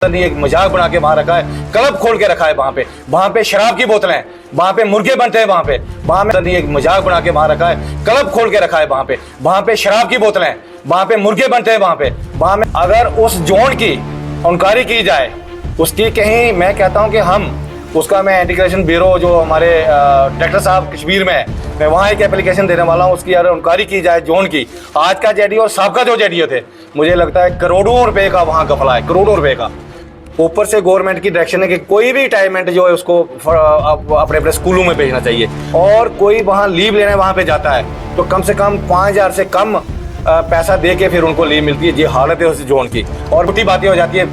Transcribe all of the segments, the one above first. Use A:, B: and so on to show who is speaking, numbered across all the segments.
A: नहीं एक मजाक बना के वहां रखा है, क्लब खोल के रखा है वहां पे शराब की बोतलें, वहां पे मुर्गे बनते हैं, वहां में नहीं एक मजाक बना के वहां रखा है, क्लब खोल के रखा है वहां पे शराब की बोतलें, वहां पे मुर्गे बनते हैं, वहां में अगर उस जोन की इंक्वायरी की जाए, उसकी कहीं मैं कहता हूं कि हम उसका मैं एंटी करप्शन ब्यूरो जो हमारे डायरेक्टर साहब कश्मीर में है, मैं वहाँ एक एप्लीकेशन देने वाला हूँ, उसकी अगर इंक्वायरी की जाए जोन की। आज का जेडीओ और साहब जो जेडीओ थे, मुझे लगता है करोड़ों रुपए का वहाँ गफला है, करोड़ों रुपए का। ऊपर से गवर्नमेंट की डायरेक्शन है कि कोई भी रिटायरमेंट जो है उसको अपने अपने स्कूलों में भेजना चाहिए, और कोई वहाँ लीव लेने वहाँ पे जाता है तो कम से कम 5,000 से कम पैसा दे के फिर उनको लीव मिलती है। ये हालत है उस जोन की। और बुटी बातें हो जाती है,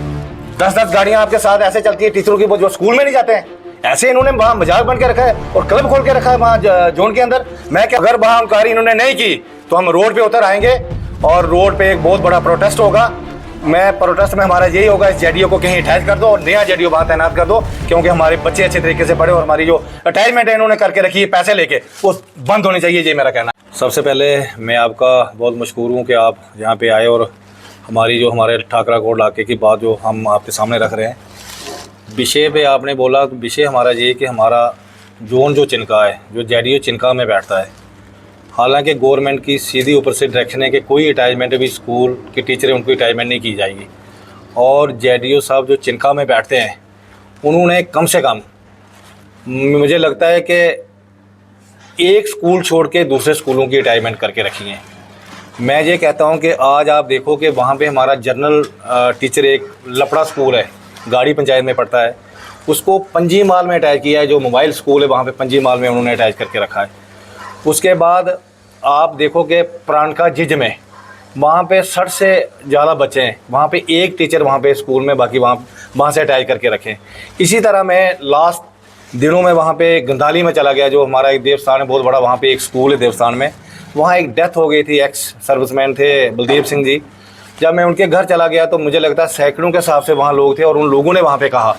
A: 10-10 गाड़ियां आपके साथ ऐसे चलती है टीचरों की, वो जो स्कूल में नहीं जाते हैं, ऐसे इन्होंने वहाँ मजाक बन के रखा है और क्लब खोल के रखा है वहाँ जोन के अंदर। मैं क्या, अगर वहाँ इंक्वायरी इन्होंने नहीं की तो हम रोड पे उतर आएंगे और रोड पे एक बहुत बड़ा प्रोटेस्ट होगा। मैं प्रोटेस्ट में हमारा यही होगा, इस जेडीओ को कहीं अटैच कर दो और नया जेडीओ वहाँ तैनात कर दो, क्योंकि हमारे बच्चे अच्छे तरीके से पढ़े और हमारी जो अटैचमेंट है इन्होंने करके रखी है पैसे लेके, वो बंद होनी चाहिए, ये मेरा कहना है। सबसे पहले मैं आपका बहुत मशकूर हूँ कि आप यहाँ पे आए और हमारे ठाकरा कोट इलाके की बात जो हम आपके सामने रख रहे हैं। विषय पे आपने बोला, तो विषय हमारा ये कि हमारा जोन जो चिनका है, जो जेडीओ चिनका में बैठता है, हालांकि गवर्नमेंट की सीधी ऊपर से डायरेक्शन है कि कोई रिटायरमेंट भी स्कूल के टीचर हैं उनको रिटायरमेंट नहीं की जाएगी। और जेडीओ साहब जो चिनका में बैठते हैं, उन्होंने कम से कम मुझे लगता है कि एक स्कूल छोड़ के दूसरे स्कूलों की रिटायरमेंट करके रखी है। मैं ये कहता हूं कि आज आप देखो कि वहाँ पे हमारा जनरल टीचर एक लपड़ा स्कूल है, गाड़ी पंचायत में पड़ता है, उसको पंजी माल में अटैच किया है। जो मोबाइल स्कूल है वहाँ पे पंजी माल में उन्होंने अटैच करके रखा है। उसके बाद आप देखो कि प्राणका जिज में वहाँ पे 60 से ज़्यादा बच्चे हैं, वहाँ पे एक टीचर वहाँ पे स्कूल में, बाकी वहाँ से अटैच करके रखें। इसी तरह मैं लास्ट दिनों में वहाँ पे गंदाली में चला गया, जो हमारा एक देवस्थान है बहुत बड़ा, वहाँ पे एक स्कूल है देवस्थान में, वहाँ एक डेथ हो गई थी। एक्स सर्विसमैन थे बलदेव सिंह जी। जब मैं उनके घर चला गया तो मुझे लगता है सैकड़ों के हिसाब से वहाँ लोग थे, और उन लोगों ने वहाँ पे कहा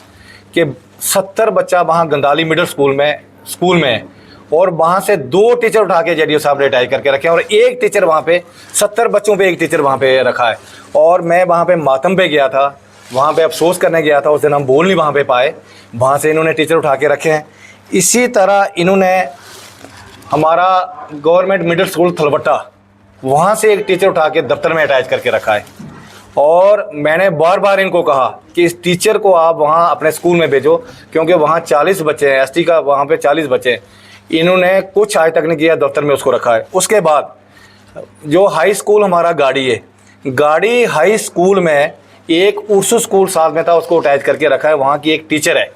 A: कि 70 बच्चा वहाँ गंदाली मिडिल स्कूल में है, और वहाँ से 2 टीचर उठा के जेडीओ साहब ने अटैच करके रखे हैं, और एक टीचर वहाँ पे 70 बच्चों पे एक टीचर वहाँ पे रखा है। और मैं वहाँ पे मातम पे गया था, वहाँ पे अफसोस करने गया था, उस दिन हम बोल नहीं वहाँ पे पाए, वहाँ से इन्होंने टीचर उठा के रखे हैं। इसी तरह इन्होंने हमारा गवर्नमेंट मिडिल स्कूल थलबट्टा, वहाँ से एक टीचर उठा के दफ्तर में अटैच करके रखा है। और मैंने बार बार इनको कहा कि इस टीचर को आप वहाँ अपने स्कूल में भेजो, क्योंकि वहाँ 40 बच्चे हैं, एसटी का वहाँ पे 40 बच्चे हैं। इन्होंने कुछ आज तक नहीं किया, दफ्तर में उसको रखा है। उसके बाद जो हाई स्कूल हमारा गाड़ी हाई स्कूल में एक उर्सू स्कूल साथ में था, उसको अटैच करके रखा है। वहाँ की एक टीचर है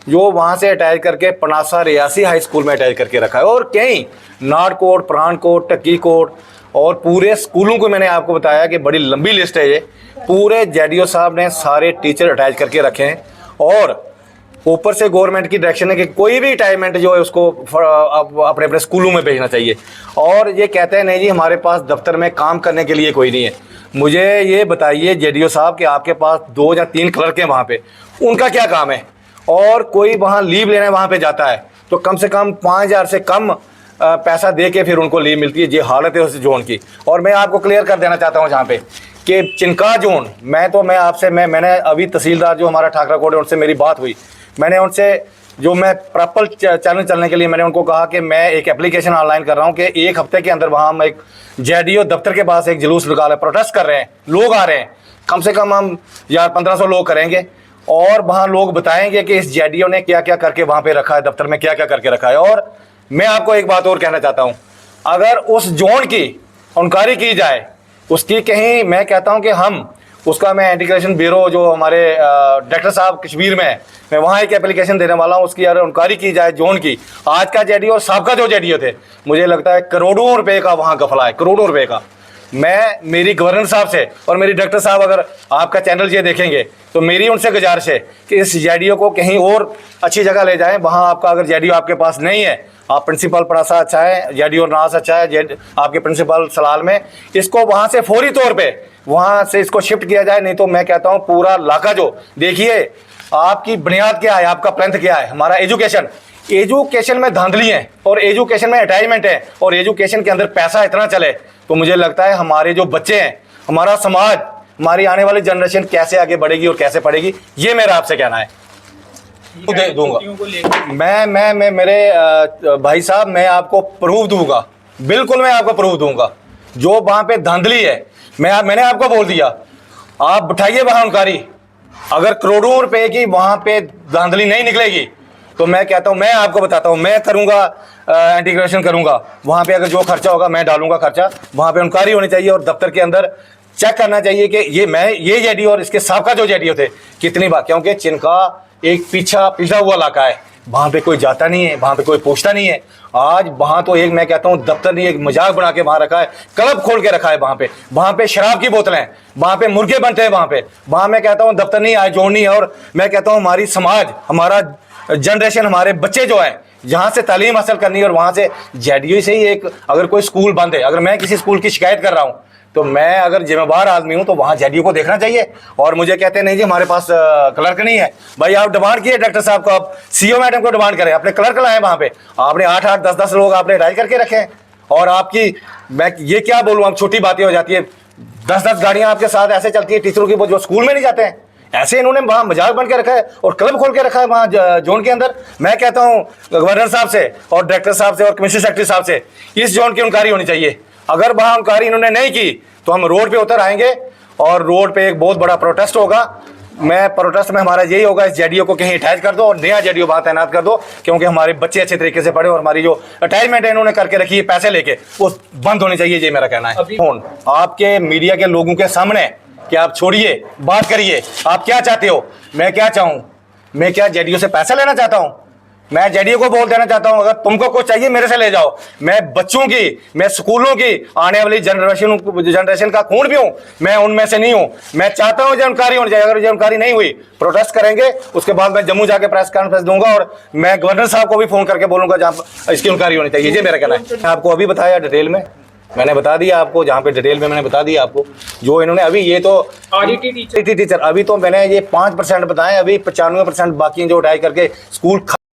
A: जो वहाँ से अटैच करके पनासा रियासी हाई स्कूल में अटैच करके रखा है। और कहीं नाड़कोट, परानकोट, टक्की कोट और पूरे स्कूलों को मैंने आपको बताया कि बड़ी लंबी लिस्ट है ये। पूरे जेडीओ साहब ने सारे टीचर अटैच करके रखे हैं, और ऊपर से गवर्नमेंट की डायरेक्शन है कि कोई भी रिटायरमेंट जो है उसको अपने अपने स्कूलों में भेजना चाहिए। और ये कहते हैं नहीं जी हमारे पास दफ्तर में काम करने के लिए कोई नहीं है। मुझे ये बताइए जेडीओ साहब कि आपके पास 2 या 3 क्लर्क हैं वहाँ पे, उनका क्या काम है? और कोई वहाँ लीव लेने वहाँ पे जाता है तो कम से कम 5,000 से कम पैसा दे के फिर उनको लीव मिलती है। ये हालत है उस जोन की। और मैं आपको क्लियर कर देना चाहता हूँ जहाँ पे कि चिनका जोन, मैंने अभी तहसीलदार जो हमारा ठाकरा कोट है उनसे मेरी बात हुई। मैंने उनसे जो मैं प्रॉपर चैनल चलने के लिए मैंने उनको कहा कि मैं एक एप्लीकेशन ऑनलाइन कर रहा हूँ कि 1 हफ्ते के अंदर वहाँ हम एक जेडीओ दफ्तर के पास एक जुलूस निकाला, प्रोटेस्ट कर रहे हैं, लोग आ रहे हैं, कम से कम हम 1500 लोग करेंगे, और वहाँ लोग बताएंगे कि इस जेडीओ ने क्या क्या करके वहाँ पे रखा है, दफ्तर में क्या क्या करके रखा है। और मैं आपको एक बात और कहना चाहता हूँ, अगर उस जोन की इंक्वायरी की जाए, उसकी कहीं मैं कहता हूँ कि हम उसका मैं एंटी करप्शन ब्यूरो जो हमारे डायरेक्टर साहब कश्मीर में है, मैं वहाँ एक एप्लीकेशन देने वाला हूँ, उसकी अगर इंक्वायरी की जाए जोन की। आज का जेडीओ और साहब जो जेडीओ थे, मुझे लगता है करोड़ों रुपए का वहाँ गफला है, करोड़ों रुपए का। मेरी गवर्नर साहब से और मेरी डायरेक्टर साहब अगर आपका चैनल ये देखेंगे तो मेरी उनसे गुजारिश है कि इस जेडीओ को कहीं और अच्छी जगह ले जाएं। वहाँ आपका अगर जेडीओ आपके पास नहीं है, आप प्रिंसिपल परासा अच्छा है, जेडीओ नास अच्छा है, आपके प्रिंसिपल सलाल में, इसको वहाँ से फौरी तौर पे वहाँ से इसको शिफ्ट किया जाए। नहीं तो मैं कहता हूँ पूरा इलाका जो देखिए, आपकी बुनियाद क्या है, आपका प्लेंथ क्या है, हमारा एजुकेशन में धांधली है, और एजुकेशन में अटैचमेंट है, और एजुकेशन के अंदर पैसा इतना चले तो मुझे लगता है हमारे जो बच्चे हैं, हमारा समाज, हमारी आने वाली जनरेशन कैसे आगे बढ़ेगी और कैसे पढ़ेगी, ये मेरा आपसे कहना है। दे दूंगा मैं मेरे भाई साहब, मैं आपको प्रूफ दूंगा, बिल्कुल मैं आपको प्रूफ दूंगा। जो वहां पे धांधली है, मैंने आपको बोल दिया, आप बिठाइए वहां उनकारी, अगर करोड़ों रुपए की वहां पे धांधली नहीं निकलेगी तो मैं कहता हूं, मैं आपको बताता हूं, मैं करूंगा इंटीग्रेशन करूंगा वहां पे, अगर जो खर्चा होगा मैं डालूंगा खर्चा, वहां पे उनकारी होनी चाहिए और दफ्तर के अंदर चेक करना चाहिए कि ये जेडीओ और इसके साबका जो जेडीओ थे कितनी बार, क्योंकि चिनका एक पिछड़ा हुआ इलाका है, वहां पे कोई जाता नहीं है, वहां पे कोई पूछता नहीं है। आज वहां तो एक, मैं कहता हूं दफ्तर ने एक मजाक बना के वहां रखा है, क्लब खोल के रखा है वहां पे शराब की बोतलें, वहां पे मुर्गे बनते हैं वहां मैं कहता हूं दफ्तर नहीं आए जोड़नी है। और मैं कहता हूं हमारी समाज, हमारा जनरेशन, हमारे बच्चे जो है जहां से तालीम हासिल करनी है, और वहां से जेडीओ से ही एक, अगर कोई स्कूल बंद है, अगर मैं किसी स्कूल की शिकायत कर रहा हूं तो मैं अगर जिम्मेवार आदमी हूं तो वहां जेडीओ को देखना चाहिए। और मुझे कहते हैं नहीं जी हमारे पास क्लर्क नहीं है। भाई आप डिमांड किए डायरेक्टर साहब को, आप सीओ मैडम को डिमांड करें, अपने क्लर्क लाए वहां पे, आपने 8-8 10-10 लोग आपने राइज करके रखे हैं। और आपकी, मैं ये क्या बोलूँ, अब छोटी बातें हो जाती है, 10-10 गाड़ियां आपके साथ ऐसे चलती है टीचरों की, वो जो स्कूल में नहीं जाते हैं, ऐसे इन्होंने वहां मजाक बन के रखा है और क्लब खोल के रखा है वहां जोन के अंदर। मैं कहता हूं गवर्नर साहब से और डायरेक्टर साहब से और कमिश्नर सेक्रेटरी साहब से इस जोन की उनकारी होनी चाहिए। अगर वहां उनकारी इन्होंने नहीं की तो हम रोड पे उतर आएंगे और रोड पे एक बहुत बड़ा प्रोटेस्ट होगा। मैं प्रोटेस्ट में हमारा यही होगा, इस जेडीओ को कहीं अटैच कर दो और नया जेडीओ वहां तैनात कर दो, क्योंकि हमारे बच्चे अच्छे तरीके से पढ़े और हमारी जो अटैचमेंट है इन्होंने करके रखी है पैसे लेके, वो बंद होनी चाहिए, ये मेरा कहना है। फोन आपके मीडिया के लोगों के सामने कि आप छोड़िए, बात करिए, आप क्या चाहते हो, मैं क्या चाहूं, मैं क्या जेडीओ से पैसा लेना चाहता हूं? मैं जेडीओ को बोल देना चाहता हूं, अगर तुमको कुछ चाहिए मेरे से ले जाओ। मैं बच्चों की, मैं स्कूलों की आने वाली जनरेशन का खून भी हूं, मैं उनमें से नहीं हूं। मैं चाहता हूं जानकारी होनी चाहिए, अगर जानकारी नहीं हुई प्रोटेस्ट करेंगे, उसके बाद मैं जम्मू जाके प्रेस कॉन्फ्रेंस दूंगा और मैं गवर्नर साहब को भी फोन करके बोलूंगा जहां इसकी जानकारी होनी चाहिए, ये मेरा कहना है। आपको अभी बताया डिटेल में, मैंने बता दिया आपको, जहाँ पे डिटेल में मैंने बता दिया आपको, जो इन्होंने अभी ये तो आरईटी टीचर अभी तो मैंने ये 5% बताए, अभी 95% बाकी जो उठाई करके स्कूल